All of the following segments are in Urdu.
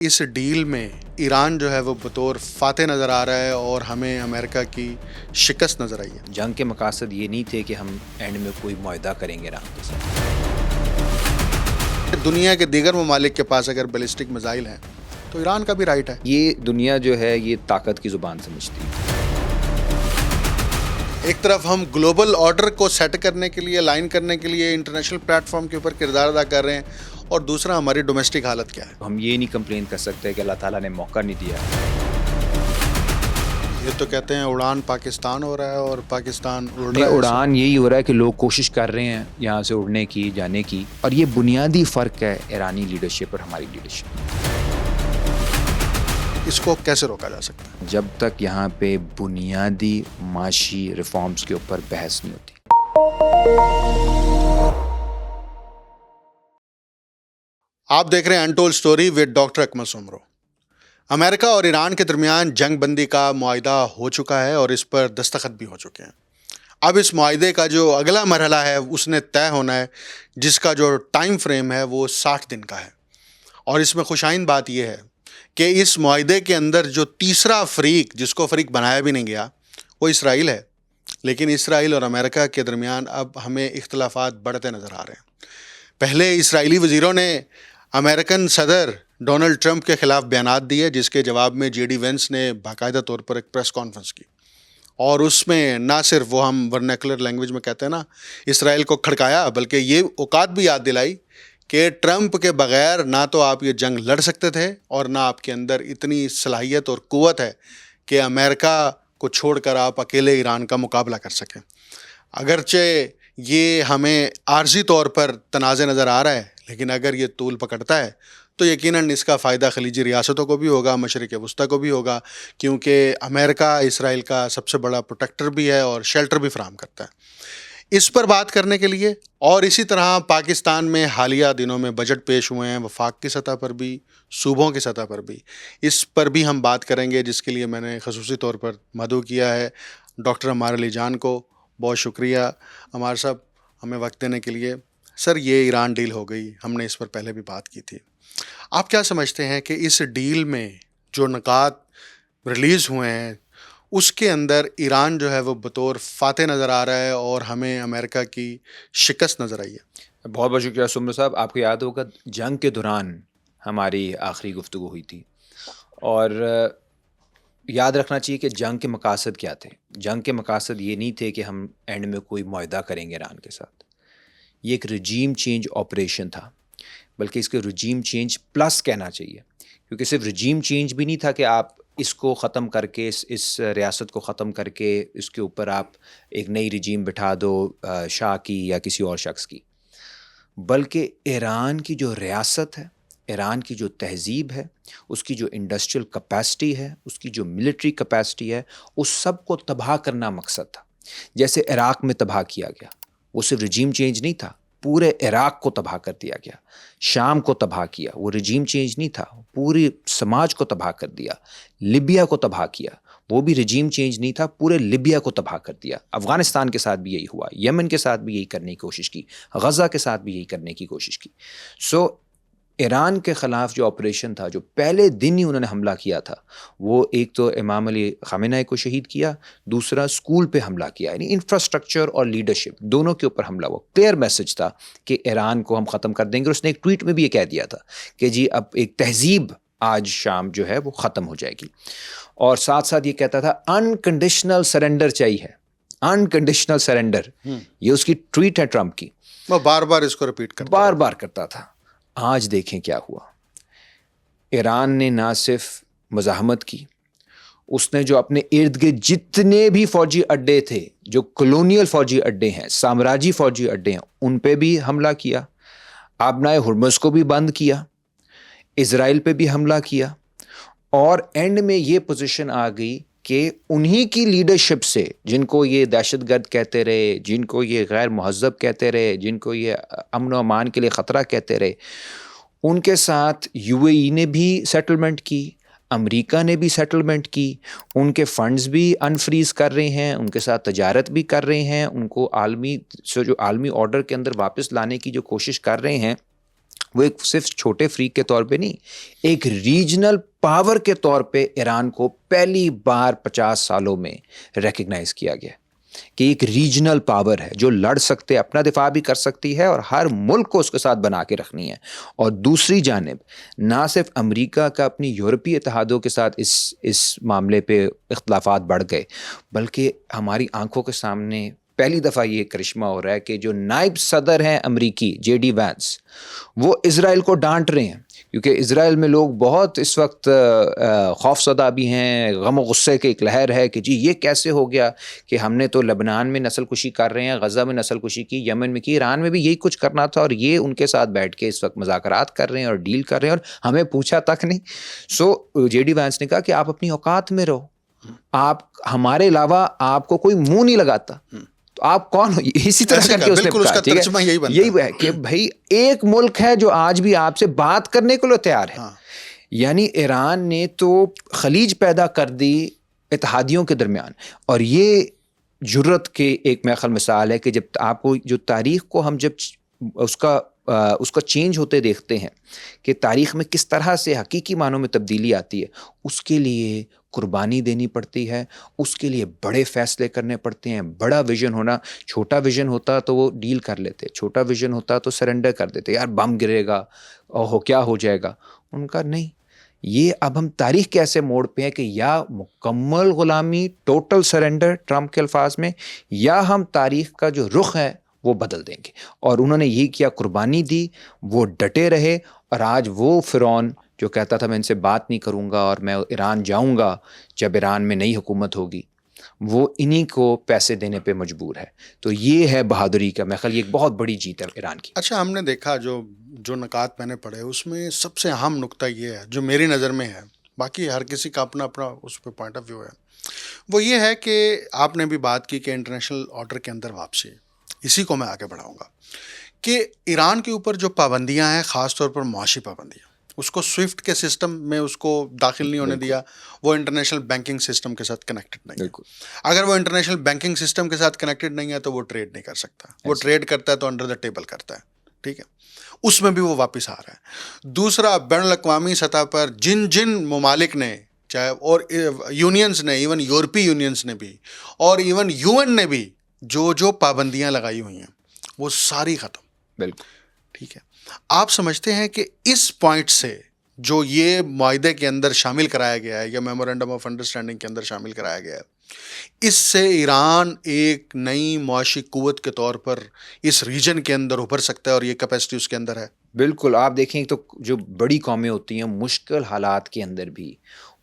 اس ڈیل میں ایران جو ہے وہ بطور فاتح نظر آ رہا ہے اور ہمیں امریکہ کی شکست نظر آئی ہے۔ جنگ کے مقاصد یہ نہیں تھے کہ ہم اینڈ میں کوئی معاہدہ کریں گے ایران کے ساتھ۔ دنیا کے دیگر ممالک کے پاس اگر بیلسٹک میزائل ہیں تو ایران کا بھی رائٹ ہے۔ یہ دنیا جو ہے یہ طاقت کی زبان سمجھتی ہے۔ ایک طرف ہم گلوبل آرڈر کو سیٹ کرنے کے لیے، لائن کرنے کے لیے انٹرنیشنل پلیٹ فارم کے اوپر کردار ادا کر رہے ہیں، اور دوسرا ہماری ڈومیسٹک حالت کیا ہے۔ ہم یہ نہیں کمپلین کر سکتے کہ اللہ تعالیٰ نے موقع نہیں دیا۔ یہ تو کہتے ہیں اڑان پاکستان ہو رہا ہے اور پاکستان اڑ رہا نہیں، ہے۔ اڑان یہی ہو رہا ہے کہ لوگ کوشش کر رہے ہیں یہاں سے اڑنے کی، جانے کی، اور یہ بنیادی فرق ہے ایرانی لیڈرشپ اور ہماری لیڈرشپ۔ اس کو کیسے روکا جا سکتا ہے؟ جب تک یہاں پہ بنیادی معاشی ریفارمز کے اوپر بحث نہیں ہوتی۔ آپ دیکھ رہے ہیں انٹول سٹوری ود ڈاکٹر اکمل سومرو۔ امریکہ اور ایران کے درمیان جنگ بندی کا معاہدہ ہو چکا ہے اور اس پر دستخط بھی ہو چکے ہیں۔ اب اس معاہدے کا جو اگلا مرحلہ ہے اس نے طے ہونا ہے، جس کا جو ٹائم فریم ہے وہ 60 دن کا ہے۔ اور اس میں خوشائند بات یہ ہے کہ اس معاہدے کے اندر جو تیسرا فریق، جس کو فریق بنایا بھی نہیں گیا، وہ اسرائیل ہے۔ لیکن اسرائیل اور امریکہ کے درمیان اب ہمیں اختلافات بڑھتے نظر آ رہے ہیں۔ پہلے اسرائیلی وزیروں نے امریکن صدر ڈونلڈ ٹرمپ کے خلاف بیانات دیے، جس کے جواب میں جے ڈی وینس نے باقاعدہ طور پر ایک پریس کانفرنس کی، اور اس میں نہ صرف وہ ہم ورنیکولر لینگویج میں کہتے ہیں نا، اسرائیل کو کھڑکایا، بلکہ یہ اوقات بھی یاد دلائی کہ ٹرمپ کے بغیر نہ تو آپ یہ جنگ لڑ سکتے تھے اور نہ آپ کے اندر اتنی صلاحیت اور قوت ہے کہ امریکہ کو چھوڑ کر آپ اکیلے ایران کا مقابلہ کر سکیں۔ اگرچہ یہ ہمیں عارضی طور پر تنازع نظر آ رہا ہے، لیکن اگر یہ طول پکڑتا ہے تو یقیناً اس کا فائدہ خلیجی ریاستوں کو بھی ہوگا، مشرق وسطیٰ کو بھی ہوگا، کیونکہ امریکہ اسرائیل کا سب سے بڑا پروٹیکٹر بھی ہے اور شیلٹر بھی فراہم کرتا ہے۔ اس پر بات کرنے کے لیے، اور اسی طرح پاکستان میں حالیہ دنوں میں بجٹ پیش ہوئے ہیں، وفاق کی سطح پر بھی، صوبوں کی سطح پر بھی، اس پر بھی ہم بات کریں گے، جس کے لیے میں نے خصوصی طور پر مدعو کیا ہے ڈاکٹر عمار علی جان کو۔ بہت شکریہ عمار صاحب ہمیں وقت دینے کے لیے۔ سر، یہ ایران ڈیل ہو گئی، ہم نے اس پر پہلے بھی بات کی تھی۔ آپ کیا سمجھتے ہیں کہ اس ڈیل میں جو نکات ریلیز ہوئے ہیں اس کے اندر ایران جو ہے وہ بطور فاتح نظر آ رہا ہے اور ہمیں امریکہ کی شکست نظر آئی ہے؟ بہت بہت شکریہ سمرو صاحب۔ آپ کو یاد ہوگا جنگ کے دوران ہماری آخری گفتگو ہوئی تھی، اور یاد رکھنا چاہیے کہ جنگ کے مقاصد کیا تھے۔ جنگ کے مقاصد یہ نہیں تھے کہ ہم اینڈ میں کوئی معاہدہ کریں گے ایران کے ساتھ۔ یہ ایک رجیم چینج آپریشن تھا، بلکہ اس کے رجیم چینج پلس کہنا چاہیے، کیونکہ صرف رجیم چینج بھی نہیں تھا کہ آپ اس کو ختم کر کے، اس ریاست کو ختم کر کے اس کے اوپر آپ ایک نئی رجیم بٹھا دو، شاہ کی یا کسی اور شخص کی، بلکہ ایران کی جو ریاست ہے، ایران کی جو تہذیب ہے، اس کی جو انڈسٹریل کیپیسٹی ہے، اس کی جو ملٹری کیپیسٹی ہے، اس سب کو تباہ کرنا مقصد تھا۔ جیسے عراق میں تباہ کیا گیا، وہ صرف رجیم چینج نہیں تھا، پورے عراق کو تباہ کر دیا گیا، شام کو تباہ کیا، وہ رجیم چینج نہیں تھا، پوری سماج کو تباہ کر دیا، لیبیا کو تباہ کیا، وہ بھی رجیم چینج نہیں تھا، پورے لیبیا کو تباہ کر دیا۔ افغانستان کے ساتھ بھی یہی ہوا، یمن کے ساتھ بھی یہی کرنے کی کوشش کی، غزہ کے ساتھ بھی یہی کرنے کی کوشش کی۔ ایران کے خلاف جو آپریشن تھا، جو پہلے دن ہی انہوں نے حملہ کیا تھا، وہ ایک تو امام علی خامنہ کو شہید کیا، دوسرا اسکول پہ حملہ کیا، یعنی انفراسٹرکچر اور لیڈرشپ دونوں کے اوپر حملہ ہوا۔ کلیئر میسج تھا کہ ایران کو ہم ختم کر دیں گے۔ اور اس نے ایک ٹویٹ میں بھی یہ کہہ دیا تھا کہ جی اب ایک تہذیب آج شام جو ہے وہ ختم ہو جائے گی، اور ساتھ ساتھ یہ کہتا تھا انکنڈیشنل سرنڈر چاہیے، انکنڈیشنل سرنڈر۔ یہ اس کی ٹویٹ ہے ٹرمپ کی، وہ بار بار اس کو ریپیٹ کرتا بار بار کرتا تھا۔ آج دیکھیں کیا ہوا۔ ایران نے نہ صرف مزاحمت کی، اس نے جو اپنے ارد گرد جتنے بھی فوجی اڈے تھے، جو کلونیل فوجی اڈے ہیں، سامراجی فوجی اڈے ہیں، ان پہ بھی حملہ کیا، آبنائے ہرمز کو بھی بند کیا، اسرائیل پہ بھی حملہ کیا، اور اینڈ میں یہ پوزیشن آ گئی کہ انہی کی لیڈرشپ سے، جن کو یہ دہشت گرد کہتے رہے، جن کو یہ غیر مہذب کہتے رہے، جن کو یہ امن و امان کے لیے خطرہ کہتے رہے، ان کے ساتھ یو اے ای نے بھی سیٹلمنٹ کی، امریکہ نے بھی سیٹلمنٹ کی، ان کے فنڈز بھی انفریز کر رہے ہیں، ان کے ساتھ تجارت بھی کر رہے ہیں، ان کو جو عالمی آرڈر کے اندر واپس لانے کی جو کوشش کر رہے ہیں۔ وہ ایک صرف چھوٹے فریق کے طور پہ نہیں، ایک ریجنل پاور کے طور پہ ایران کو پہلی بار 50 سالوں میں ریکگنائز کیا گیا کہ ایک ریجنل پاور ہے جو لڑ سکتے، اپنا دفاع بھی کر سکتی ہے اور ہر ملک کو اس کے ساتھ بنا کے رکھنی ہے. اور دوسری جانب نہ صرف امریکہ کا اپنی یورپی اتحادوں کے ساتھ اس معاملے پہ اختلافات بڑھ گئے، بلکہ ہماری آنکھوں کے سامنے پہلی دفعہ یہ کرشمہ ہو رہا ہے کہ جو نائب صدر ہیں امریکی جے ڈی وینس، وہ اسرائیل کو ڈانٹ رہے ہیں، کیونکہ اسرائیل میں لوگ بہت اس وقت خوف زدہ بھی ہیں، غم و غصے کی ایک لہر ہے کہ جی یہ کیسے ہو گیا کہ ہم نے تو لبنان میں نسل کشی کر رہے ہیں، غزہ میں نسل کشی کی، یمن میں کی، ایران میں بھی یہی کچھ کرنا تھا، اور یہ ان کے ساتھ بیٹھ کے اس وقت مذاکرات کر رہے ہیں اور ڈیل کر رہے ہیں اور ہمیں پوچھا تک نہیں. سو جے ڈی وینس نے کہا کہ آپ اپنی اوقات میں رہو، آپ ہمارے علاوہ آپ کو کوئی منہ نہیں لگاتا، تو آپ کون ہو؟ اسی طرح کر کے اس نے کہا. ٹھیک ہے، یہی ہے کہ بھائی ایک ملک ہے جو آج بھی آپ سے بات کرنے کے لیے تیار ہے. یعنی ایران نے تو خلیج پیدا کر دی اتحادیوں کے درمیان. اور یہ جرت کے ایک میخل مثال ہے کہ جب آپ کو جو تاریخ کو ہم جب اس کا چینج ہوتے دیکھتے ہیں کہ تاریخ میں کس طرح سے حقیقی معنوں میں تبدیلی آتی ہے، اس کے لیے قربانی دینی پڑتی ہے، اس کے لیے بڑے فیصلے کرنے پڑتے ہیں. بڑا ویژن ہونا، چھوٹا ویژن ہوتا تو وہ ڈیل کر لیتے، چھوٹا ویژن ہوتا تو سرنڈر کر دیتے، یار بم گرے گا اور کیا ہو جائے گا. ان کا نہیں. یہ اب ہم تاریخ کے ایسے موڑ پہ ہیں کہ یا مکمل غلامی، ٹوٹل سرنڈر ٹرمپ کے الفاظ میں، یا ہم تاریخ کا جو رخ ہے وہ بدل دیں گے. اور انہوں نے یہ کیا، قربانی دی، وہ ڈٹے رہے. اور آج وہ فرعون جو کہتا تھا میں ان سے بات نہیں کروں گا اور میں ایران جاؤں گا جب ایران میں نئی حکومت ہوگی، وہ انہی کو پیسے دینے پہ مجبور ہے. تو یہ ہے بہادری کا، میں خیال یہ ایک بہت بڑی جیت ہے ایران کی. اچھا، ہم نے دیکھا جو نکات میں نے پڑھے اس میں سب سے اہم نقطہ یہ ہے جو میری نظر میں ہے، باقی ہر کسی کا اپنا اپنا اس پہ پوائنٹ آف ویو ہے، وہ یہ ہے کہ آپ نے بھی بات کی کہ انٹرنیشنل آرڈر کے اندر واپسی، اسی کو میں آگے بڑھاؤں گا کہ ایران کے اوپر جو پابندیاں ہیں، خاص طور پر معاشی پابندیاں، اس کو سوئفٹ کے سسٹم میں اس کو داخل نہیں ہونے دیا. وہ انٹرنیشنل بینکنگ سسٹم کے ساتھ کنیکٹڈ نہیں ہے. اگر وہ انٹرنیشنل بینکنگ سسٹم کے ساتھ کنیکٹڈ نہیں ہے تو وہ ٹریڈ نہیں کر سکتا. وہ ٹریڈ کرتا ہے تو انڈر دا ٹیبل کرتا ہے. ٹھیک ہے، اس میں بھی وہ واپس آ رہا ہے. دوسرا، بین الاقوامی سطح پر جن ممالک نے، چاہے اور یونینز نے، ایون یورپی یونینز نے بھی، اور ایون UN نے بھی جو پابندیاں لگائی ہوئی ہیں وہ ساری ختم. بالکل ٹھیک ہے. آپ سمجھتے ہیں کہ اس پوائنٹ سے جو یہ معاہدے کے اندر شامل کرایا گیا ہے یا میمورنڈم آف انڈرسٹینڈنگ کے اندر شامل کرایا گیا ہے، اس سے ایران ایک نئی معاشی قوت کے طور پر اس ریجن کے اندر ابھر سکتا ہے اور یہ کیپیسٹی اس کے اندر ہے؟ بالکل. آپ دیکھیں تو جو بڑی قومیں ہوتی ہیں مشکل حالات کے اندر بھی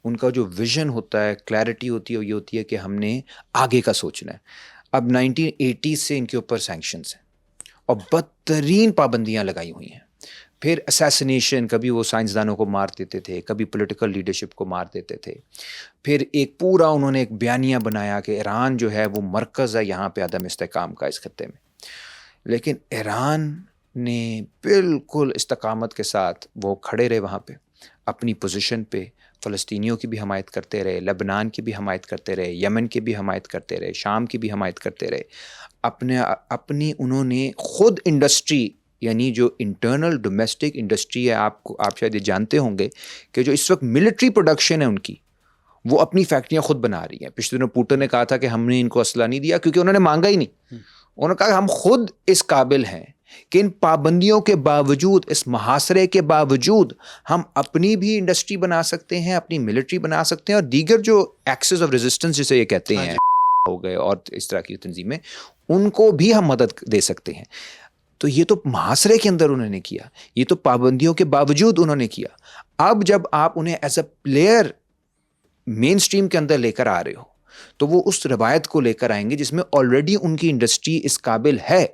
ان کا جو ویژن ہوتا ہے، کلیئرٹی ہوتی ہے، یہ ہوتی ہے کہ ہم نے آگے کا سوچنا ہے. اب 1980 سے ان کے اوپر سینکشنز ہیں اور بدترین پابندیاں لگائی ہوئی ہیں. پھر اسیسنیشن، کبھی وہ سائنسدانوں کو مار دیتے تھے، کبھی پولیٹیکل لیڈرشپ کو مار دیتے تھے. پھر ایک پورا انہوں نے ایک بیانیہ بنایا کہ ایران جو ہے وہ مرکز ہے یہاں پہ عدم استحکام کا اس خطے میں. لیکن ایران نے بالکل استقامت کے ساتھ وہ کھڑے رہے وہاں پہ اپنی پوزیشن پہ، فلسطینیوں کی بھی حمایت کرتے رہے، لبنان کی بھی حمایت کرتے رہے، یمن کی بھی حمایت کرتے رہے، شام کی بھی حمایت کرتے رہے. اپنی انہوں نے خود انڈسٹری، یعنی جو انٹرنل ڈومیسٹک انڈسٹری ہے، آپ شاید یہ جانتے ہوں گے کہ جو اس وقت ملٹری پروڈکشن ہے ان کی، وہ اپنی فیکٹریاں خود بنا رہی ہیں. پچھلے دنوں پوٹن نے کہا تھا کہ ہم نے ان کو اسلحہ نہیں دیا کیونکہ انہوں نے مانگا ہی نہیں. انہوں نے کہا کہ ہم خود اس قابل ہیں کہ ان پابندیوں کے باوجود، اس محاصرے کے باوجود، ہم اپنی بھی انڈسٹری بنا سکتے ہیں، اپنی ملٹری بنا سکتے ہیں، اور دیگر جو ایکسس آف ریزسٹنس جسے یہ کہتے ہیں ہو گئے اور اس طرح کی تنظیمیں، ان کو بھی ہم مدد دے سکتے ہیں. تو یہ تو محاصرے کے اندر انہوں نے کیا، یہ تو پابندیوں کے باوجود انہوں نے کیا. اب جب آپ انہیں as a player mainstream کے اندر لے کر آ رہے ہو تو وہ اس روایت کو لے کر آئیں گے جس میں آلریڈی ان کی انڈسٹری اس قابل ہے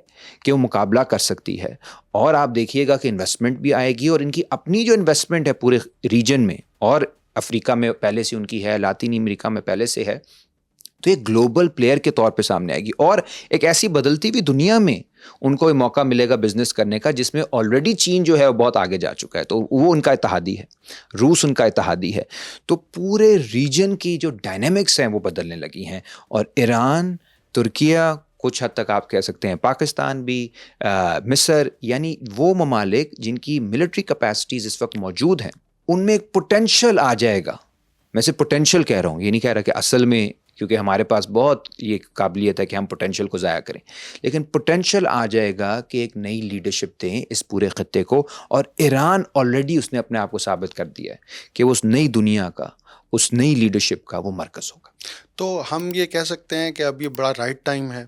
کہ وہ مقابلہ کر سکتی ہے. اور آپ دیکھیے گا کہ انویسٹمنٹ بھی آئے گی، اور ان کی اپنی جو انویسٹمنٹ ہے پورے ریجن میں، اور افریقہ میں پہلے سے ان کی ہے، لاطینی امریکہ میں پہلے سے ہے، تو ایک گلوبل پلیئر کے طور پہ سامنے آئے گی. اور ایک ایسی بدلتی ہوئی دنیا میں ان کو موقع ملے گا بزنس کرنے کا جس میں آلریڈی چین جو ہے وہ بہت آگے جا چکا ہے، تو وہ ان کا اتحادی ہے، روس ان کا اتحادی ہے. تو پورے ریجن کی جو ڈائنامکس ہیں وہ بدلنے لگی ہیں، اور ایران، ترکیہ، کچھ حد تک آپ کہہ سکتے ہیں پاکستان بھی, مصر, یعنی وہ ممالک جن کی ملٹری کیپیسٹیز اس وقت موجود ہیں, ان میں ایک پوٹینشیل آ جائے گا. میں سے پوٹینشیل کہہ رہا ہوں, یہ نہیں کہہ رہا کہ اصل میں, کیونکہ ہمارے پاس بہت یہ قابلیت ہے کہ ہم پوٹینشیل کو ضائع کریں, لیکن پوٹینشیل آ جائے گا کہ ایک نئی لیڈرشپ دیں اس پورے خطے کو. اور ایران آلریڈی اس نے اپنے آپ کو ثابت کر دیا ہے کہ وہ اس نئی دنیا کا, اس نئی لیڈرشپ کا وہ مرکز ہوگا. تو ہم یہ کہہ سکتے ہیں کہ اب یہ بڑا رائٹ ٹائم ہے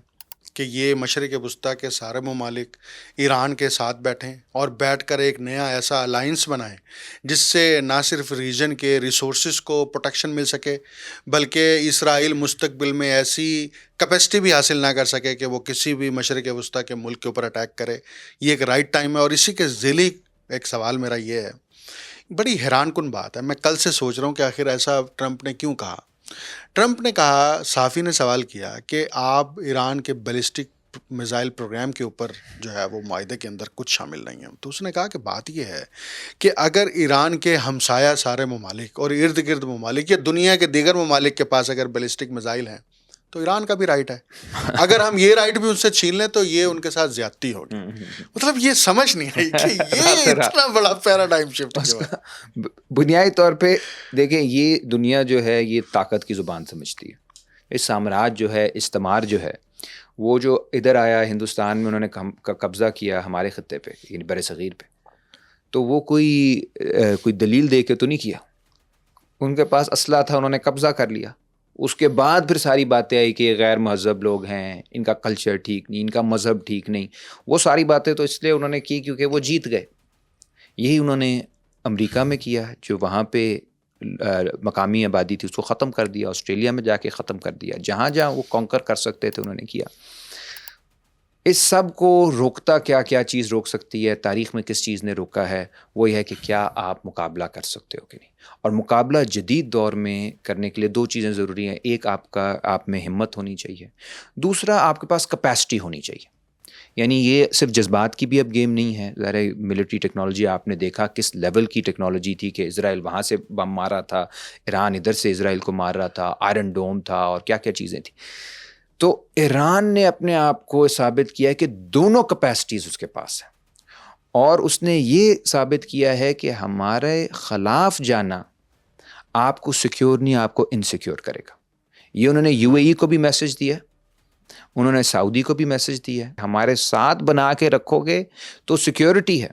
کہ یہ مشرق وسطیٰ کے سارے ممالک ایران کے ساتھ بیٹھیں اور بیٹھ کر ایک نیا ایسا الائنس بنائیں جس سے نہ صرف ریجن کے ریسورسز کو پروٹیکشن مل سکے, بلکہ اسرائیل مستقبل میں ایسی کیپیسٹی بھی حاصل نہ کر سکے کہ وہ کسی بھی مشرق وسطیٰ کے ملک کے اوپر اٹیک کرے. یہ ایک رائٹ ٹائم ہے. اور اسی کے ذیلی ایک سوال میرا یہ ہے, بڑی حیران کن بات ہے, میں کل سے سوچ رہا ہوں کہ آخر ایسا ٹرمپ نے کیوں کہا. ٹرمپ نے کہا, صحافی نے سوال کیا کہ آپ ایران کے بیلسٹک میزائل پروگرام کے اوپر جو ہے وہ معاہدے کے اندر کچھ شامل نہیں ہیں. تو اس نے کہا کہ بات یہ ہے کہ اگر ایران کے ہمسایہ سارے ممالک اور ارد گرد ممالک یا دنیا کے دیگر ممالک کے پاس اگر بیلسٹک میزائل ہیں تو ایران کا بھی رائٹ ہے. اگر ہم یہ رائٹ بھی ان سے چھین لیں تو یہ ان کے ساتھ زیادتی ہوگی. مطلب یہ سمجھ نہیں آئی کہ یہ اتنا بڑا پیراڈائم شفٹ ہے. بنیادی طور پہ دیکھیں, یہ دنیا جو ہے یہ طاقت کی زبان سمجھتی ہے. اس سامراج جو ہے, استعمار جو ہے, وہ جو ادھر آیا ہندوستان میں, انہوں نے قبضہ کیا ہمارے خطے پہ, یعنی بر صغیر پہ, تو وہ کوئی دلیل دے کے تو نہیں کیا. ان کے پاس اسلحہ تھا, انہوں نے قبضہ کر لیا. اس کے بعد پھر ساری باتیں آئی کہ یہ غیر مہذب لوگ ہیں, ان کا کلچر ٹھیک نہیں, ان کا مذہب ٹھیک نہیں. وہ ساری باتیں تو اس لیے انہوں نے کی کیونکہ وہ جیت گئے. یہی انہوں نے امریکہ میں کیا, جو وہاں پہ مقامی آبادی تھی اس کو ختم کر دیا, آسٹریلیا میں جا کے ختم کر دیا, جہاں جہاں وہ کانکر کر سکتے تھے انہوں نے کیا. اس سب کو روکتا کیا چیز روک سکتی ہے, تاریخ میں کس چیز نے روکا ہے, وہ یہ ہے کہ کیا آپ مقابلہ کر سکتے ہو کہ نہیں. اور مقابلہ جدید دور میں کرنے کے لیے دو چیزیں ضروری ہیں. ایک آپ میں ہمت ہونی چاہیے, دوسرا آپ کے پاس کیپیسٹی ہونی چاہیے. یعنی یہ صرف جذبات کی بھی اب گیم نہیں ہے. ظاہر ملٹری ٹیکنالوجی آپ نے دیکھا کس لیول کی ٹیکنالوجی تھی کہ اسرائیل وہاں سے بم مارا تھا, ایران ادھر سے اسرائیل کو مار رہا تھا, آئرن ڈوم تھا, اور کیا کیا چیزیں تھیں. تو ایران نے اپنے آپ کو ثابت کیا ہے کہ دونوں کیپیسٹیز اس کے پاس ہیں, اور اس نے یہ ثابت کیا ہے کہ ہمارے خلاف جانا آپ کو سیکیور نہیں, آپ کو انسیکیور کرے گا. یہ انہوں نے UAE کو بھی میسج دیا, انہوں نے سعودی کو بھی میسج دیا ہے, ہمارے ساتھ بنا کے رکھو گے تو سیکیورٹی ہے,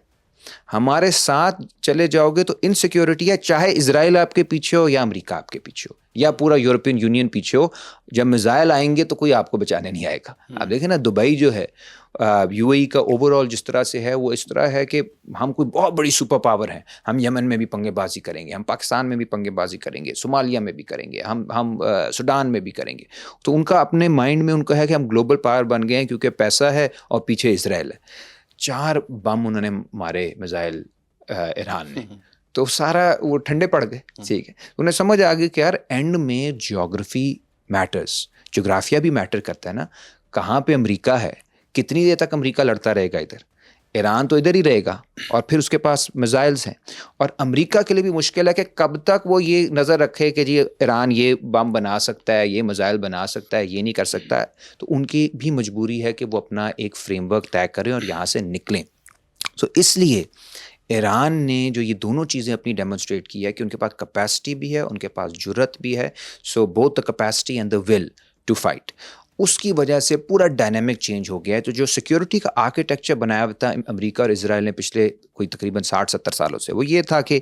ہمارے ساتھ چلے جاؤ گے تو انسیکیورٹی ہے, چاہے اسرائیل آپ کے پیچھے ہو یا امریکہ آپ کے پیچھے ہو یا پورا یورپین یونین پیچھے ہو. جب میزائل آئیں گے تو کوئی آپ کو بچانے نہیں آئے گا. آپ دیکھیں نا دبئی جو ہے, UAE کا اوور آل جس طرح سے ہے وہ اس طرح ہے کہ ہم کوئی بہت بڑی سپر پاور ہیں, ہم یمن میں بھی پنگے بازی کریں گے, ہم پاکستان میں بھی پنگے بازی کریں گے, صومالیہ میں بھی کریں گے, ہم سوڈان میں بھی کریں گے. تو ان کا اپنے مائنڈ میں ان کا ہے کہ ہم گلوبل پاور بن گئے ہیں کیونکہ پیسہ ہے اور پیچھے اسرائیل ہے. 4 بم انہوں نے مارے میزائل ایران نے, تو سارا وہ ٹھنڈے پڑ گئے. ٹھیک ہے, انہیں سمجھ آ گئی کہ یار اینڈ میں جیوگرافی میٹرز, جغرافیہ بھی میٹر کرتا ہے نا. کہاں پہ امریکہ ہے, کتنی دیر تک امریکہ لڑتا رہے گا ادھر, ایران تو ادھر ہی رہے گا, اور پھر اس کے پاس میزائلز ہیں. اور امریکہ کے لیے بھی مشکل ہے کہ کب تک وہ یہ نظر رکھے کہ جی ایران یہ بم بنا سکتا ہے, یہ میزائل بنا سکتا ہے, یہ نہیں کر سکتا ہے. تو ان کی بھی مجبوری ہے کہ وہ اپنا ایک فریم ورک طے کریں اور یہاں سے نکلیں. تو اس لیے ایران نے جو یہ دونوں چیزیں اپنی ڈیمونسٹریٹ کی ہے کہ ان کے پاس کیپیسٹی بھی ہے, ان کے پاس جرت بھی ہے. So both the capacity and the will to fight, اس کی وجہ سے پورا ڈائنامک چینج ہو گیا ہے. تو جو سیکیورٹی کا آرکیٹیکچر بنایا ہوا تھا امریکہ اور اسرائیل نے پچھلے کوئی تقریباً 60-70 سالوں سے, وہ یہ تھا کہ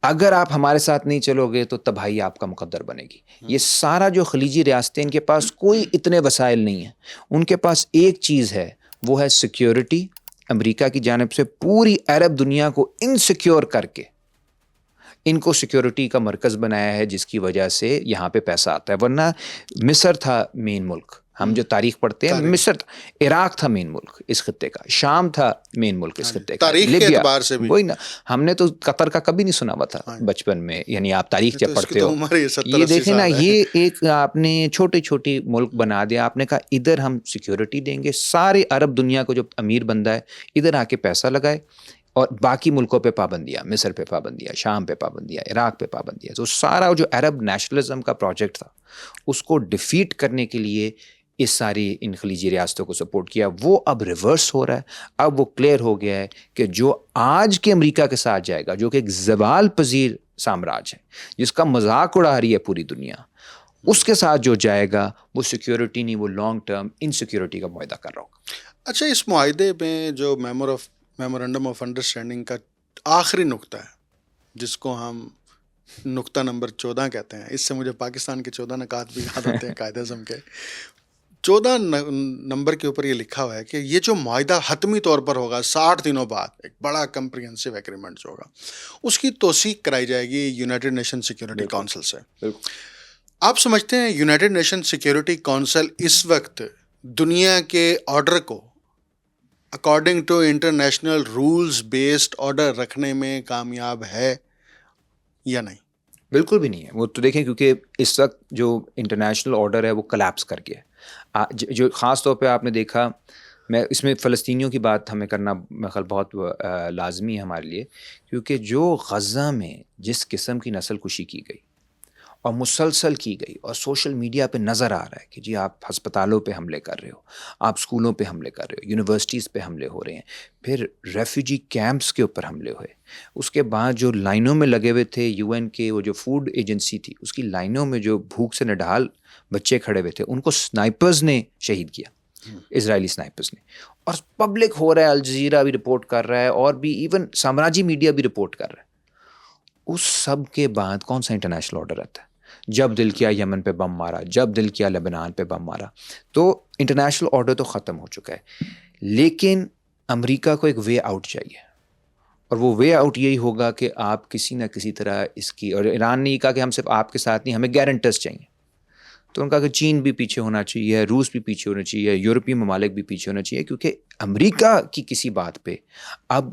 اگر آپ ہمارے ساتھ نہیں چلو گے تو تباہی آپ کا مقدر بنے گی. یہ سارا جو خلیجی ریاستیں, ان کے پاس کوئی اتنے وسائل نہیں ہیں, ان کے پاس ایک چیز ہے, وہ ہے سیکیورٹی. امریکہ کی جانب سے پوری عرب دنیا کو انسیکیور کر کے ان کو سیکیورٹی کا مرکز بنایا ہے, جس کی وجہ سے یہاں پہ پیسہ آتا ہے. ورنہ مصر تھا مین ملک, ہم جو تاریخ پڑھتے ہیں مصر تھا, عراق تھا مین ملک اس خطے کا, شام تھا مین ملک اس خطے کا, تاریخ کے اعتبار سے بھی وہی نا. ہم نے تو قطر کا کبھی نہیں سنا ہوا تھا بچپن میں, یعنی آپ تاریخ جب پڑھتے ہو یہ دیکھیں نا, یہ ایک آپ نے چھوٹی چھوٹی ملک بنا دیا. آپ نے کہا ادھر ہم سیکیورٹی دیں گے, سارے عرب دنیا کو جو امیر بندہ ہے ادھر آ کے پیسہ لگائے, اور باقی ملکوں پہ پابندیاں, مصر پہ پابندیاں, شام پہ پابندیاں, عراق پہ پابندیاں. تو سارا جو عرب نیشنلزم کا پروجیکٹ تھا اس کو ڈیفیٹ کرنے کے لیے اس ساری ان خلیجی ریاستوں کو سپورٹ کیا. وہ اب ریورس ہو رہا ہے. اب وہ کلیئر ہو گیا ہے کہ جو آج کے امریکہ کے ساتھ جائے گا، جو کہ ایک زوال پذیر سامراج ہے جس کا مذاق اڑا رہی ہے پوری دنیا، اس کے ساتھ جو جائے گا وہ سیکیورٹی نہیں، وہ لانگ ٹرم انسیکیورٹی کا معاہدہ کر رہا ہوگا. اچھا، اس معاہدے میں جو میمورنڈم آف انڈرسٹینڈنگ کا آخری نقطہ ہے، جس کو ہم نقطہ نمبر 14 کہتے ہیں، اس سے مجھے پاکستان کے 14 نکات بھی یاد آتے ہیں قائد اعظم کے. 14 نمبر کے اوپر یہ لکھا ہوا ہے کہ یہ جو معاہدہ حتمی طور پر ہوگا 60 دنوں بعد، ایک بڑا کمپریہنسو ایگریمنٹ جو ہوگا، اس کی توثیق کرائی جائے گی یونائٹڈ نیشن سیکیورٹی کونسل سے. آپ سمجھتے ہیں یونائٹڈ نیشن سیکیورٹی کونسل اس وقت دنیا کے آرڈر کو according to international rules based order رکھنے میں کامیاب ہے یا نہیں؟ بالکل بھی نہیں ہے. وہ تو دیکھیں، کیونکہ اس وقت جو انٹرنیشنل آرڈر ہے وہ کلیپس کر گیا ہے. جو خاص طور پہ آپ نے دیکھا، میں اس میں فلسطینیوں کی بات ہمیں کرنا میرے خیال بہت لازمی ہے ہمارے لیے، کیونکہ جو غزہ میں جس قسم کی نسل کشی کی گئی اور مسلسل کی گئی، اور سوشل میڈیا پہ نظر آ رہا ہے کہ جی آپ ہسپتالوں پہ حملے کر رہے ہو، آپ اسکولوں پہ حملے کر رہے ہو، یونیورسٹیز پہ حملے ہو رہے ہیں، پھر ریفیوجی کیمپس کے اوپر حملے ہوئے. اس کے بعد جو لائنوں میں لگے ہوئے تھے یو این کے وہ جو فوڈ ایجنسی تھی، اس کی لائنوں میں جو بھوک سے نڈال بچے کھڑے ہوئے تھے، ان کو سنائپرز نے شہید کیا، اسرائیلی سنائپرز نے. اور پبلک ہو رہا ہے، الجزیرہ بھی رپورٹ کر رہا ہے، اور بھی ایون سامراجی میڈیا بھی رپورٹ کر رہا ہے. اس سب کے بعد کون سا انٹرنیشنل آرڈر آتا ہے؟ جب دل کیا یمن پہ بم مارا، جب دل کیا لبنان پہ بم مارا. تو انٹرنیشنل آرڈر تو ختم ہو چکا ہے، لیکن امریکہ کو ایک وے آؤٹ چاہیے، اور وہ وے آؤٹ یہی ہوگا کہ آپ کسی نہ کسی طرح اس کی، اور ایران نے یہ کہا کہ ہم صرف آپ کے ساتھ نہیں، ہمیں گارنٹرز چاہیے. تو ان کا کہ چین بھی پیچھے ہونا چاہیے، روس بھی پیچھے ہونا چاہیے، یورپی ممالک بھی پیچھے ہونا چاہیے، کیونکہ امریکہ کی کسی بات پہ اب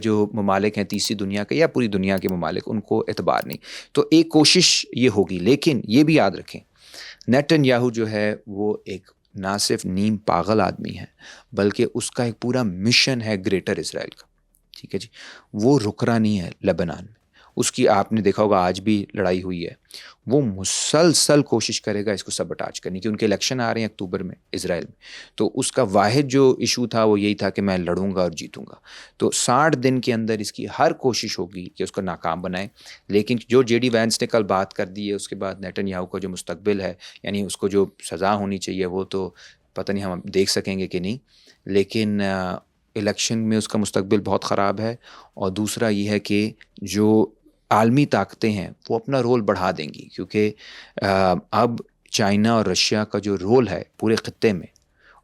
جو ممالک ہیں تیسری دنیا کے یا پوری دنیا کے ممالک، ان کو اعتبار نہیں. تو ایک کوشش یہ ہوگی، لیکن یہ بھی یاد رکھیں نیتن یاہو جو ہے وہ ایک نہ صرف نیم پاگل آدمی ہے، بلکہ اس کا ایک پورا مشن ہے گریٹر اسرائیل کا. ٹھیک ہے جی، وہ رک رہا نہیں ہے لبنان میں. اس کی آپ نے دیکھا ہوگا آج بھی لڑائی ہوئی ہے. وہ مسلسل کوشش کرے گا اس کو سبٹاج کرنے کی. ان کے الیکشن آ رہے ہیں اکتوبر میں اسرائیل میں، تو اس کا واحد جو ایشو تھا وہ یہی تھا کہ میں لڑوں گا اور جیتوں گا. تو 60 دن کے اندر اس کی ہر کوشش ہوگی کہ اس کو ناکام بنائے. لیکن جو جے ڈی وینس نے کل بات کر دی ہے، اس کے بعد نیتن یاہو کا جو مستقبل ہے، یعنی اس کو جو سزا ہونی چاہیے وہ تو پتہ نہیں ہم دیکھ سکیں گے کہ نہیں، لیکن الیکشن میں اس کا مستقبل بہت خراب ہے. اور دوسرا یہ ہے کہ جو عالمی طاقتیں ہیں وہ اپنا رول بڑھا دیں گی، کیونکہ اب چائنا اور رشیا کا جو رول ہے پورے خطے میں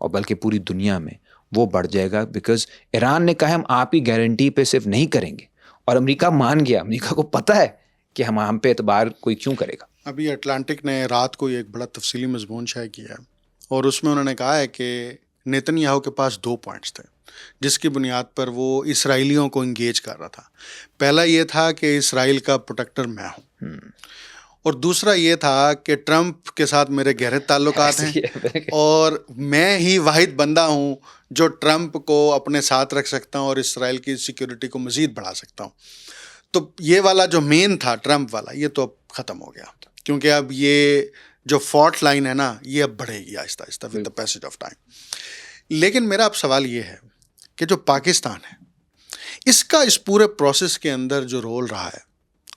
اور بلکہ پوری دنیا میں وہ بڑھ جائے گا. بیکاز ایران نے کہا ہم آپ کی گارنٹی پہ صرف نہیں کریں گے، اور امریکہ مان گیا. امریکہ کو پتہ ہے کہ ہم پہ اعتبار کوئی کیوں کرے گا. ابھی اٹلانٹک نے رات کو ایک بڑا تفصیلی مضمون شائع کیا ہے، اور اس میں انہوں نے کہا ہے کہ نیتن یاہو کے پاس 2 پوائنٹس تھے جس کی بنیاد پر وہ اسرائیلیوں کو انگیج کر رہا تھا. پہلا یہ تھا کہ اسرائیل کا پروٹیکٹر میں ہوں، اور دوسرا یہ تھا کہ ٹرمپ کے ساتھ میرے گہرے تعلقات ہیں، اور میں ہی واحد بندہ ہوں جو ٹرمپ کو اپنے ساتھ رکھ سکتا ہوں اور اسرائیل کی سیکیورٹی کو مزید بڑھا سکتا ہوں. تو یہ والا جو مین تھا ٹرمپ والا، یہ تو اب ختم ہو گیا، کیونکہ اب یہ جو فالٹ لائن ہے نا، یہ اب بڑھے گی آہستہ آہستہ with the passage of time. لیکن میرا اب سوال یہ ہے کہ جو پاکستان ہے، اس کا اس پورے پروسیس کے اندر جو رول رہا ہے،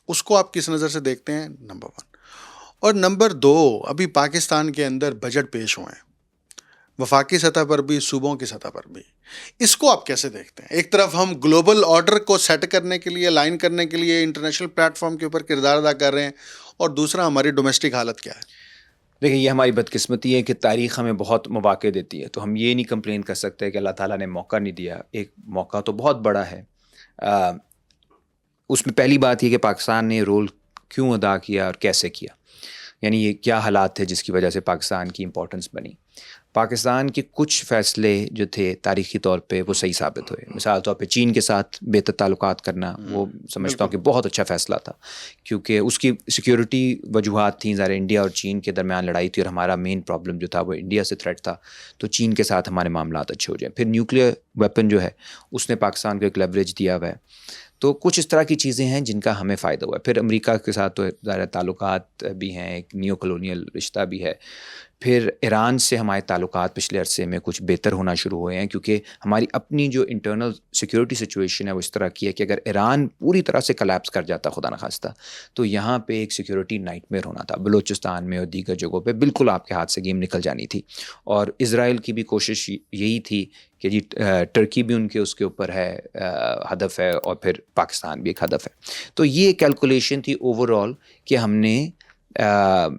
اس کو آپ کس نظر سے دیکھتے ہیں؟ نمبر 1. اور نمبر 2، ابھی پاکستان کے اندر بجٹ پیش ہوئے ہیں، وفاقی سطح پر بھی، صوبوں کی سطح پر بھی. اس کو آپ کیسے دیکھتے ہیں؟ ایک طرف ہم گلوبل آرڈر کو سیٹ کرنے کے لیے، لائن کرنے کے لیے انٹرنیشنل پلیٹ فارم کے اوپر کردار ادا کر رہے ہیں، اور دوسرا ہماری ڈومیسٹک حالت کیا ہے؟ دیکھیں، یہ ہماری بدقسمتی ہے کہ تاریخ ہمیں بہت مواقع دیتی ہے، تو ہم یہ نہیں کمپلین کر سکتے کہ اللہ تعالیٰ نے موقع نہیں دیا. ایک موقع تو بہت بڑا ہے. اس میں پہلی بات یہ کہ پاکستان نے رول کیوں ادا کیا اور کیسے کیا، یعنی یہ کیا حالات تھے جس کی وجہ سے پاکستان کی امپورٹنس بنی. پاکستان کے کچھ فیصلے جو تھے تاریخی طور پہ وہ صحیح ثابت ہوئے. مثال طور پہ چین کے ساتھ بہتر تعلقات کرنا، وہ سمجھتا ہوں کہ بہت اچھا فیصلہ تھا، کیونکہ اس کی سیکیورٹی وجوہات تھیں. ظاہر انڈیا اور چین کے درمیان لڑائی تھی، اور ہمارا مین پرابلم جو تھا وہ انڈیا سے تھریٹ تھا، تو چین کے ساتھ ہمارے معاملات اچھے ہو جائیں. پھر نیوکلیئر ویپن جو ہے اس نے پاکستان کو ایک لیوریج دیا ہوا ہے. تو کچھ اس طرح کی چیزیں ہیں جن کا ہمیں فائدہ ہوا ہے. پھر امریکہ کے ساتھ تو ظاہر تعلقات بھی ہیں, ایک نیو کلونیل رشتہ بھی ہے. پھر ایران سے ہمارے تعلقات پچھلے عرصے میں کچھ بہتر ہونا شروع ہوئے ہیں, کیونکہ ہماری اپنی جو انٹرنل سیکیورٹی سچویشن ہے وہ اس طرح کی ہے کہ اگر ایران پوری طرح سے کلیپس کر جاتا خدا نخواستہ تو یہاں پہ ایک سیکیورٹی نائٹ میئر ہونا تھا. بلوچستان میں اور دیگر جگہوں پہ بالکل آپ کے ہاتھ سے گیم نکل جانی تھی. اور اسرائیل کی بھی کوشش یہی تھی کہ جی ٹرکی بھی ان کے اس کے اوپر ہے, ہدف ہے, اور پھر پاکستان بھی ایک ہدف ہے. تو یہ کیلکولیشن تھی اوور آل کہ ہم نے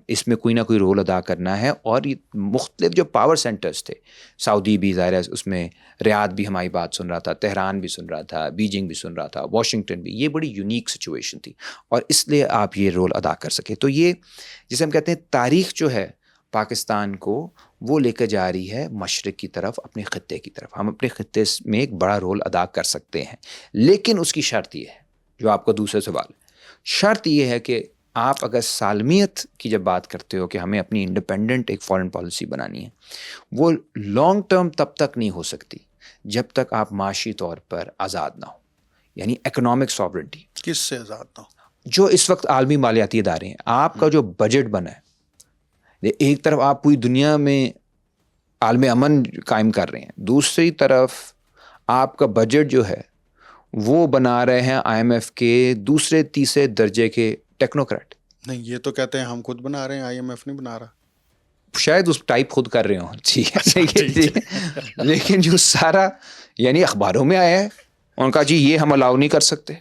اس میں کوئی نہ کوئی رول ادا کرنا ہے. اور مختلف جو پاور سینٹرز تھے, سعودی بھی ظاہر ہے اس میں, ریاض بھی ہماری بات سن رہا تھا, تہران بھی سن رہا تھا, بیجنگ بھی سن رہا تھا, واشنگٹن بھی, یہ بڑی یونیک سچویشن تھی اور اس لیے آپ یہ رول ادا کر سکے. تو یہ جسے ہم کہتے ہیں تاریخ جو ہے پاکستان کو وہ لے کر جا رہی ہے مشرق کی طرف, اپنے خطے کی طرف. ہم اپنے خطے میں ایک بڑا رول ادا کر سکتے ہیں, لیکن اس کی شرط یہ ہے, جو آپ کا دوسرا سوال, شرط یہ ہے کہ آپ اگر سالمیت کی جب بات کرتے ہو کہ ہمیں اپنی انڈیپینڈنٹ ایک فارن پالیسی بنانی ہے, وہ لانگ ٹرم تب تک نہیں ہو سکتی جب تک آپ معاشی طور پر آزاد نہ ہو, یعنی اکنامک ساورنٹی. کس سے آزاد نہ ہو؟ جو اس وقت عالمی مالیاتی ادارے ہیں, آپ کا جو بجٹ بنا ہے, ایک طرف آپ پوری دنیا میں عالم امن قائم کر رہے ہیں, دوسری طرف آپ کا بجٹ جو ہے وہ بنا رہے ہیں آئی ایم ایف کے دوسرے تیسرے درجے کے ٹیکنوکریٹ. نہیں, یہ تو کہتے ہیں ہم خود بنا رہے ہیں, آئی ایم ایف نہیں بنا رہا. شاید اس ٹائپ خود کر رہے ہوں, ٹھیک ہے, لیکن جو سارا یعنی اخباروں میں آیا ہے ان کا جی یہ ہم الاؤ نہیں کر سکتے,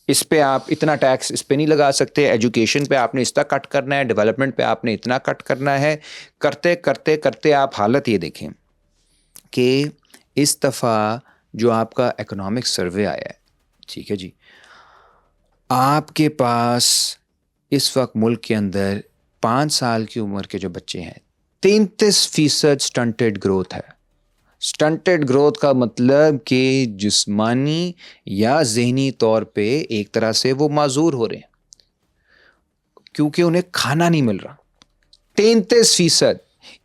اس پہ آپ اتنا ٹیکس اس پہ نہیں لگا سکتے, ایجوکیشن پہ آپ نے اتنا کٹ کرنا ہے, ڈیولپمنٹ پہ آپ نے اتنا کٹ کرنا ہے. کرتے کرتے کرتے آپ حالت یہ دیکھیں کہ اس دفعہ جو آپ کا اکنامک سروے آیا ہے, ٹھیک ہے جی, آپ کے پاس اس وقت ملک کے اندر 5 سال کی عمر کے جو بچے ہیں 33% سٹنٹڈ گروتھ ہے. سٹنٹڈ گروتھ کا مطلب کہ جسمانی یا ذہنی طور پہ ایک طرح سے وہ معذور ہو رہے ہیں کیونکہ انہیں کھانا نہیں مل رہا. 33%.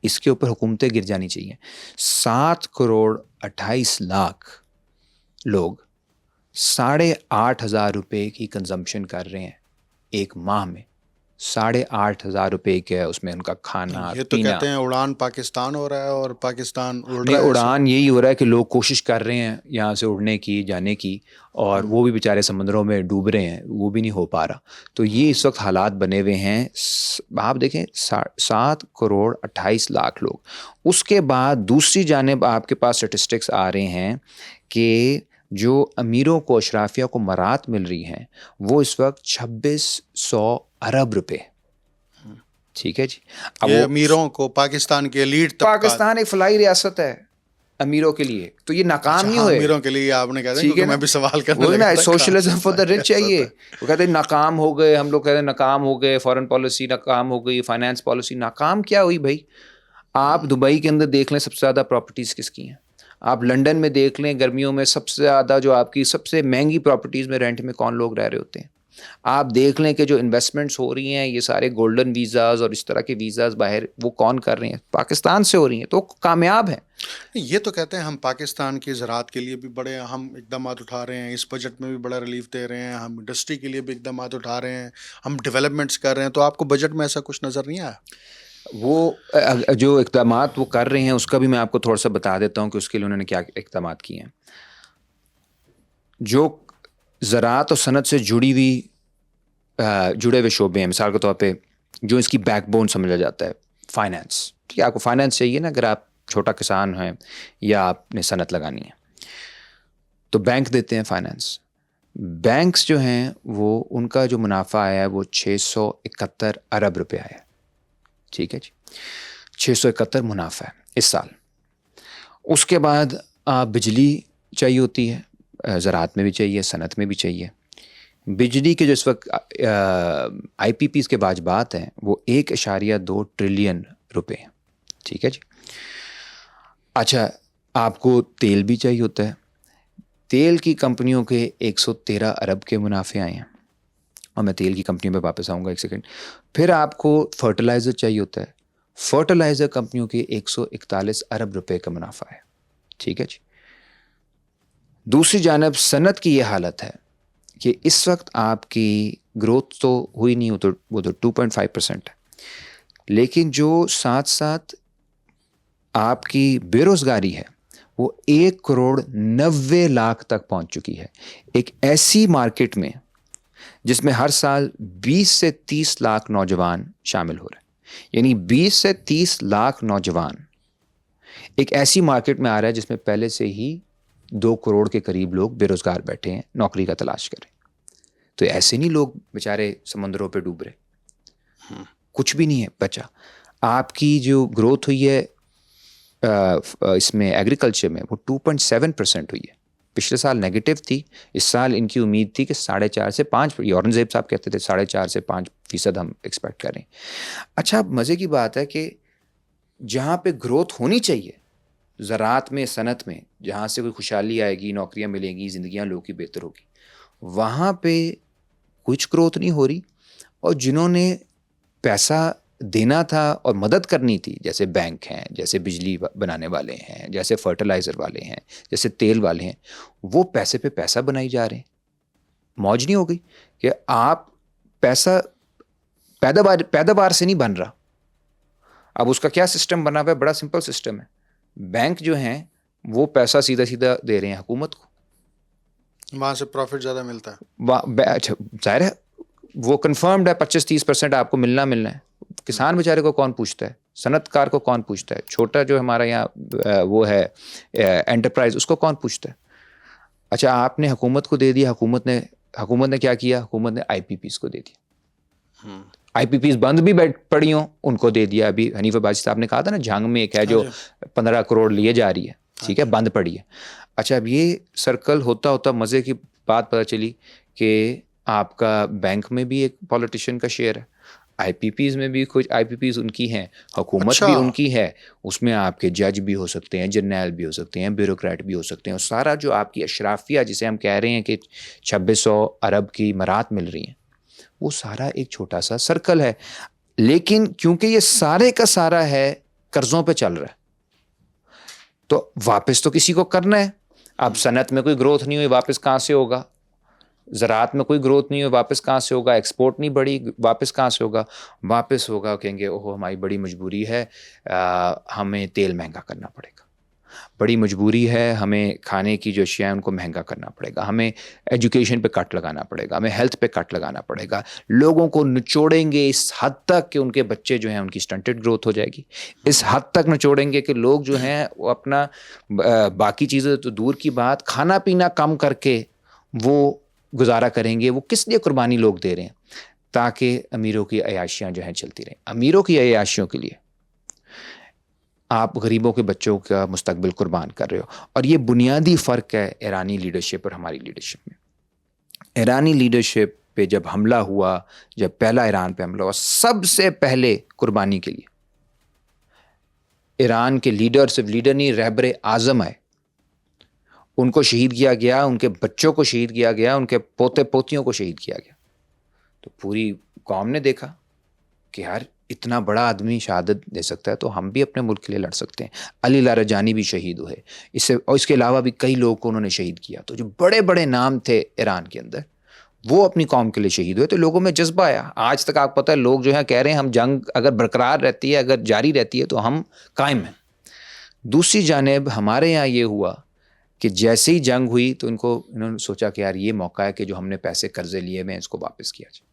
اس کے اوپر حکومتیں گر جانی چاہیے. 7 کروڑ 28 لاکھ لوگ 8,500 روپے کی کنزمپشن کر رہے ہیں ایک ماہ میں. 8,500 روپے کے اس میں ان کا کھانا یہ تو پینا. کہتے ہیں اڑان پاکستان ہو رہا ہے اور پاکستان اڑ رہا ہے. اڑان یہی ہو رہا ہے کہ لوگ کوشش کر رہے ہیں یہاں سے اڑنے کی, جانے کی, اور وہ بھی بیچارے سمندروں میں ڈوب رہے ہیں, وہ بھی نہیں ہو پا رہا. تو یہ اس وقت حالات بنے ہوئے ہیں. آپ دیکھیں 7 کروڑ 28 لاکھ لوگ. اس کے بعد دوسری جانب آپ کے پاس اسٹیٹسٹکس آ رہے ہیں کہ جو امیروں کو, اشرافیہ کو مرات مل رہی ہیں وہ اس وقت 2,600 ارب روپے. ٹھیک ہے جی, اب یہ امیروں کو, پاکستان کے ایلیٹ طبقات, پاکستان ایک فلاحی ریاست ہے امیروں کے لیے, تو یہ ناکام نہیں ہوئے. امیروں کے لیے آپ نے کہا ٹھیک ہے, میں بھی سوال کرنے وہی لگا نا, تھا. سوشلزم فار دا رچ چاہیے. وہ کہتے ہیں ناکام ہو گئے, ہم لوگ کہتے ہیں ناکام ہو گئے, فارن پالیسی ناکام ہو گئی, فائنانس پالیسی ناکام کیا ہوئی بھائی. آپ دبئی کے اندر دیکھ لیں سب سے زیادہ پراپرٹیز کس کی ہیں. آپ لنڈن میں دیکھ لیں گرمیوں میں سب سے زیادہ جو آپ کی سب سے مہنگی پراپرٹیز میں رینٹ میں کون لوگ رہ رہے ہوتے ہیں. آپ دیکھ لیں کہ جو انویسٹمنٹس ہو رہی ہیں یہ سارے گولڈن ویزاز اور اس طرح کے ویزاز باہر وہ کون کر رہے ہیں, پاکستان سے ہو رہی ہیں, تو کامیاب ہیں. یہ تو کہتے ہیں ہم پاکستان کی زراعت کے لیے بھی بڑے ہم اقدامات اٹھا رہے ہیں, اس بجٹ میں بھی بڑا ریلیف دے رہے ہیں, ہم انڈسٹری کے لیے بھی اقدامات اٹھا رہے ہیں, ہم ڈیولپمنٹس کر رہے ہیں. تو آپ کو بجٹ میں ایسا کچھ نظر نہیں آیا؟ وہ جو اقدامات وہ کر رہے ہیں اس کا بھی میں آپ کو تھوڑا سا بتا دیتا ہوں کہ اس کے لیے انہوں نے کیا اقدامات کیے ہیں. جو زراعت اور صنعت سے جڑے ہوئے شعبے ہیں, مثال کے طور پہ جو اس کی بیک بون سمجھا جاتا ہے فائنانس. ٹھیک ہے, آپ کو فائنانس چاہیے نا, اگر آپ چھوٹا کسان ہیں یا آپ نے صنعت لگانی ہے تو بینک دیتے ہیں فائنانس. بینکس جو ہیں وہ ان کا جو منافع آیا ہے وہ 671 ارب روپے آیا ہے. ٹھیک ہے جی, 671 منافع ہے اس سال. اس کے بعد بجلی چاہیے ہوتی ہے, زراعت میں بھی چاہیے, صنعت میں بھی چاہیے. بجلی کے جو اس وقت آئی پی پیز کے واجبات ہیں وہ 1.2 ٹریلین روپے ہیں. ٹھیک ہے جی. اچھا, آپ کو تیل بھی چاہیے ہوتا ہے. تیل کی کمپنیوں کے 113 ارب کے منافع آئے ہیں, اور میں تیل کی کمپنیوں پہ واپس آؤں گا ایک سیکنڈ. پھر آپ کو فرٹیلائزر چاہیے ہوتا ہے. فرٹیلائزر کمپنیوں کے 141 ارب روپے کا منافع ہے. ٹھیک ہے جی. دوسری جانب صنعت کی یہ حالت ہے کہ اس وقت آپ کی گروتھ تو ہوئی نہیں، وہ تو 2.5% ہے، لیکن جو ساتھ ساتھ آپ کی بے روزگاری ہے وہ 1.90 کروڑ تک پہنچ چکی ہے، ایک ایسی مارکیٹ میں جس میں ہر سال 20 سے 30 لاکھ نوجوان شامل ہو رہے ہیں، یعنی 20 سے 30 لاکھ نوجوان ایک ایسی مارکیٹ میں آ رہا ہے جس میں پہلے سے ہی 2 کروڑ کے قریب لوگ بے روزگار بیٹھے ہیں، نوکری کا تلاش کریں. تو ایسے نہیں لوگ بیچارے سمندروں پہ ڈوب رہے، کچھ بھی نہیں ہے بچا. آپ کی جو گروتھ ہوئی ہے اس میں ایگریکلچر میں وہ 2.7% ہوئی ہے، پچھلے سال نیگیٹو تھی، اس سال ان کی امید تھی کہ 4.5 سے 5، اورنگزیب صاحب کہتے تھے 4.5 سے 5% ہم ایکسپیکٹ کریں. اچھا مزے کی بات ہے کہ جہاں پہ گروتھ ہونی چاہیے زراعت میں، صنعت میں، جہاں سے کوئی خوشحالی آئے گی، نوکریاں ملیں گی، زندگیاں لوگوں کی بہتر ہوگی، وہاں پہ کچھ گروتھ نہیں ہو رہی. اور جنہوں نے پیسہ دینا تھا اور مدد کرنی تھی، جیسے بینک ہیں، جیسے بجلی بنانے والے ہیں، جیسے فرٹیلائزر والے ہیں، جیسے تیل والے ہیں، وہ پیسے پہ پیسہ بنائی جا رہے ہیں. موج نہیں ہو گئی کہ آپ پیسہ پیداوار سے نہیں بن رہا. اب اس کا کیا سسٹم بنا ہوا ہے؟ بڑا سمپل سسٹم ہے. بینک جو ہیں وہ پیسہ سیدھا سیدھا دے رہے ہیں حکومت کو، وہاں سے پروفٹ زیادہ ملتا ہے. اچھا ظاہر ہے وہ کنفرمڈ ہے 25-30% آپ کو ملنا ہے. کسان بیچارے کو کون پوچھتا ہے؟ صنعت کار کو کون پوچھتا ہے؟ چھوٹا جو ہمارا یہاں وہ ہے انٹرپرائز، اس کو کون پوچھتا ہے؟ اچھا آپ نے حکومت کو دے دیا، حکومت نے کیا کیا؟ حکومت نے آئی پی پیز کو دے دیا. آئی پی پیز بند بھی پڑی ہوں ان کو دے دیا. ابھی حنیف عباسی صاحب نے کہا تھا نا جھنگ میں ایک ہے جو 15 کروڑ لیے جا رہی ہے، ٹھیک ہے، بند پڑی ہے. اچھا اب یہ سرکل ہوتا ہوتا مزے کی بات پتہ چلی کہ آپ کا بینک میں بھی ایک پولیٹیشین کا شیئر ہے، آئی پی پیز میں بھی کچھ آئی پی پیز ان کی ہیں، حکومت بھی ان کی ہے. اس میں آپ کے جج بھی ہو سکتے ہیں، جرنیل بھی ہو سکتے ہیں، بیوروکریٹ بھی ہو سکتے ہیں. اور سارا جو آپ کی اشرافیہ جسے ہم کہہ رہے ہیں کہ 2600 ارب کی مرات مل رہی ہیں، وہ سارا ایک چھوٹا سا سرکل ہے. لیکن کیونکہ یہ سارے کا سارا ہے قرضوں پہ چل رہا ہے تو واپس تو کسی کو کرنا ہے. اب صنعت میں کوئی گروتھ نہیں ہوئی، واپس کہاں سے ہوگا؟ زراعت میں کوئی گروتھ نہیں ہوئی، واپس کہاں سے ہوگا؟ ایکسپورٹ نہیں بڑھی، واپس کہاں سے ہوگا؟ واپس ہوگا کہیں گے اوہ ہماری بڑی مجبوری ہے، ہمیں تیل مہنگا کرنا پڑے گا، بڑی مجبوری ہے، ہمیں کھانے کی جو اشیاء ہیں ان کو مہنگا کرنا پڑے گا، ہمیں ایجوکیشن پہ کٹ لگانا پڑے گا، ہمیں ہیلتھ پہ کٹ لگانا پڑے گا. لوگوں کو نچوڑیں گے اس حد تک کہ ان کے بچے جو ہیں ان کی سٹنٹڈ گروتھ ہو جائے گی. اس حد تک نچوڑیں گے کہ لوگ جو ہیں وہ اپنا باقی چیزیں تو دور کی بات، کھانا پینا کم کر کے وہ گزارا کریں گے. وہ کس لیے قربانی لوگ دے رہے ہیں؟ تاکہ امیروں کی عیاشیاں جو ہیں چلتی رہیں. امیروں کی عیاشیوں کے لیے آپ غریبوں کے بچوں کا مستقبل قربان کر رہے ہو. اور یہ بنیادی فرق ہے ایرانی لیڈرشپ اور ہماری لیڈرشپ میں. ایرانی لیڈرشپ پہ جب حملہ ہوا، جب پہلا ایران پہ حملہ ہوا، سب سے پہلے قربانی کے لیے ایران کے لیڈر، صرف لیڈر نہیں، رہبر اعظم آئے. ان کو شہید کیا گیا، ان کے بچوں کو شہید کیا گیا، ان کے پوتے پوتیوں کو شہید کیا گیا. تو پوری قوم نے دیکھا کہ یار اتنا بڑا آدمی شہادت دے سکتا ہے تو ہم بھی اپنے ملک کے لیے لڑ سکتے ہیں. علی لاریجانی بھی شہید ہوئے اور اس کے علاوہ بھی کئی لوگوں کو انہوں نے شہید کیا. تو جو بڑے بڑے نام تھے ایران کے اندر وہ اپنی قوم کے لیے شہید ہوئے. تو لوگوں میں جذبہ آیا. آج تک آپ پتہ ہے لوگ جو ہیں کہہ رہے ہیں ہم جنگ اگر برقرار رہتی ہے، اگر جاری رہتی ہے تو ہم قائم ہیں. دوسری جانب ہمارے یہاں یہ ہوا کہ جیسے ہی جنگ ہوئی تو انہوں نے سوچا کہ یار یہ موقع ہے کہ جو ہم نے پیسے قرضے لیے میں اس کو واپس کیا جائے.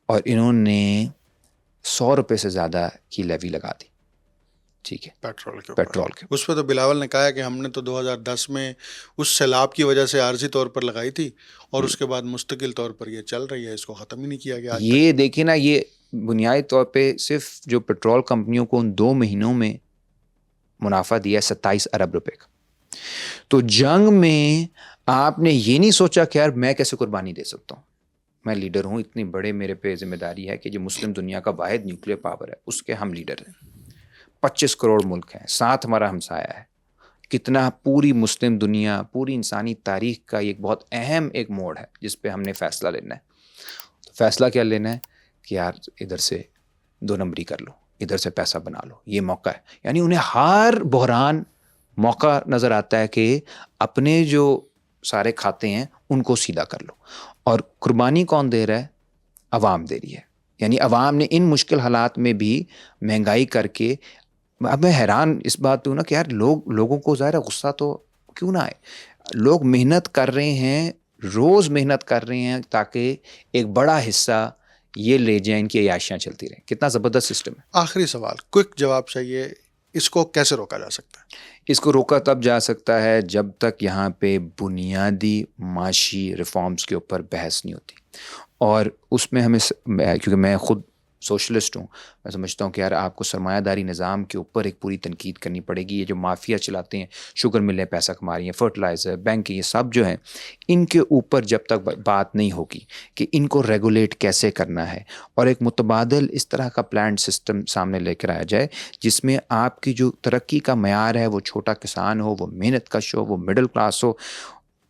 اور انہوں نے 100 روپے سے زیادہ کی لیوی لگا دی. ٹھیک ہے، پیٹرول کے اس پہ تو بلاول نے کہا ہے کہ ہم نے تو 2010 میں اس سیلاب کی وجہ سے عارضی طور پر لگائی تھی اور اس کے بعد مستقل طور پر یہ چل رہی ہے، اس کو ختم ہی نہیں کیا گیا. یہ دیکھیں نا، یہ بنیادی طور پہ صرف جو پیٹرول کمپنیوں کو ان 2 مہینوں میں منافع دیا 27 ارب روپے کا. تو جنگ میں آپ نے یہ نہیں سوچا کہ یار میں کیسے قربانی دے سکتا ہوں، میں لیڈر ہوں، اتنی بڑے میرے پہ ذمہ داری ہے کہ جو مسلم دنیا کا واحد نیوکلیر پاور ہے اس کے ہم لیڈر ہیں. 25 کروڑ ملک ہیں، ساتھ ہمارا ہمسایہ ہے. کتنا پوری مسلم دنیا، پوری انسانی تاریخ کا ایک بہت اہم ایک موڑ ہے جس پہ ہم نے فیصلہ لینا ہے. تو فیصلہ کیا لینا ہے کہ یار ادھر سے 2 نمبری کر لو، ادھر سے پیسہ بنا لو، یہ موقع ہے. یعنی انہیں ہر بحران موقع نظر آتا ہے کہ اپنے جو سارے کھاتے ہیں ان کو سیدھا کر لو. اور قربانی کون دے رہا ہے؟ عوام دے رہی ہے. یعنی عوام نے ان مشکل حالات میں بھی مہنگائی کر کے، اب میں حیران اس بات پہ ہوں نا کہ یار لوگوں کو ظاہر ہے غصہ تو کیوں نہ آئے. لوگ محنت کر رہے ہیں، روز محنت کر رہے ہیں تاکہ ایک بڑا حصہ یہ لے جائیں، ان کی عیاشیاں چلتی رہیں. کتنا زبردست سسٹم ہے. آخری سوال، کوئک جواب چاہیے، اس کو کیسے روکا جا سکتا ہے؟ اس کو روکا تب جا سکتا ہے جب تک یہاں پہ بنیادی معاشی ریفارمز کے اوپر بحث نہیں ہوتی. اور اس میں ہمیں کیونکہ میں خود سوشلسٹ ہوں، میں سمجھتا ہوں کہ یار آپ کو سرمایہ داری نظام کے اوپر ایک پوری تنقید کرنی پڑے گی. یہ جو مافیا چلاتے ہیں، شوگر ملیں پیسہ کما رہی ہیں، فرٹیلائزر، بینک، یہ سب جو ہیں، ان کے اوپر جب تک بات نہیں ہوگی کہ ان کو ریگولیٹ کیسے کرنا ہے، اور ایک متبادل اس طرح کا پلانڈ سسٹم سامنے لے کر آیا جائے جس میں آپ کی جو ترقی کا معیار ہے، وہ چھوٹا کسان ہو، وہ محنت کش ہو، وہ مڈل کلاس ہو،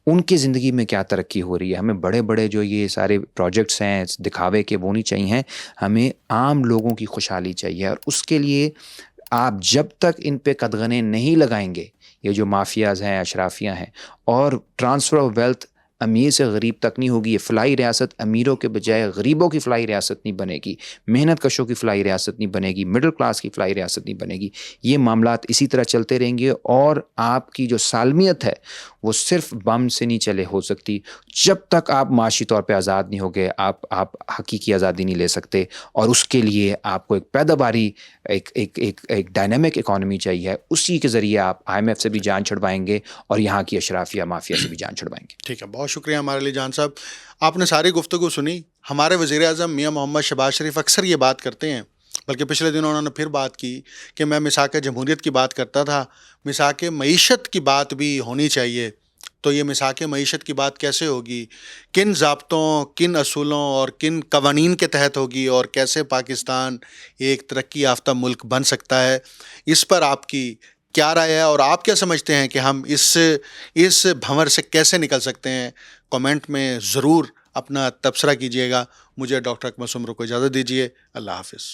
ان کی زندگی میں کیا ترقی ہو رہی ہے. ہمیں بڑے بڑے جو یہ سارے پروجیکٹس ہیں دکھاوے کے وہ نہیں چاہیے، ہمیں عام لوگوں کی خوشحالی چاہیے. اور اس کے لیے آپ جب تک ان پہ قدغنیں نہیں لگائیں گے، یہ جو مافیاز ہیں، اشرافیاں ہیں، اور ٹرانسفر آف ویلتھ امیر سے غریب تک نہیں ہوگی، یہ فلاحی ریاست امیروں کے بجائے غریبوں کی فلاحی ریاست نہیں بنے گی، محنت کشوں کی فلاحی ریاست نہیں بنے گی، مڈل کلاس کی فلاحی ریاست نہیں بنے گی. یہ معاملات اسی طرح چلتے رہیں گے، اور آپ کی جو سالمیت ہے وہ صرف بم سے نہیں چلے ہو سکتی. جب تک آپ معاشی طور پہ آزاد نہیں ہوگے، آپ حقیقی آزادی نہیں لے سکتے. اور اس کے لیے آپ کو ایک پیداواری، ایک ڈائنامک اکانومی چاہیے. اسی کے ذریعے آپ IMF سے بھی جان چھڑوائیں گے اور یہاں کی اشرافیہ مافیا سے بھی جان چھڑوائیں گے. ٹھیک ہے، بہت شکریہ ہمارے علی جان صاحب. آپ نے ساری گفتگو سنی. ہمارے وزیر اعظم میاں محمد شہباز شریف اکثر یہ بات کرتے ہیں، بلکہ پچھلے دنوں انہوں نے پھر بات کی کہ میں مساق جمہوریت کی بات کرتا تھا، مساق معیشت کی بات بھی ہونی چاہیے. تو یہ مساق معیشت کی بات کیسے ہوگی، کن ضابطوں، کن اصولوں اور کن قوانین کے تحت ہوگی، اور کیسے پاکستان ایک ترقی یافتہ ملک بن سکتا ہے، اس پر آپ کی کیا رائے ہے، اور آپ کیا سمجھتے ہیں کہ ہم اس بھنور سے کیسے نکل سکتے ہیں؟ کامنٹ میں ضرور اپنا تبصرہ کیجیے گا. مجھے ڈاکٹر اکمل سمرو کو اجازت دیجیے. اللہ حافظ.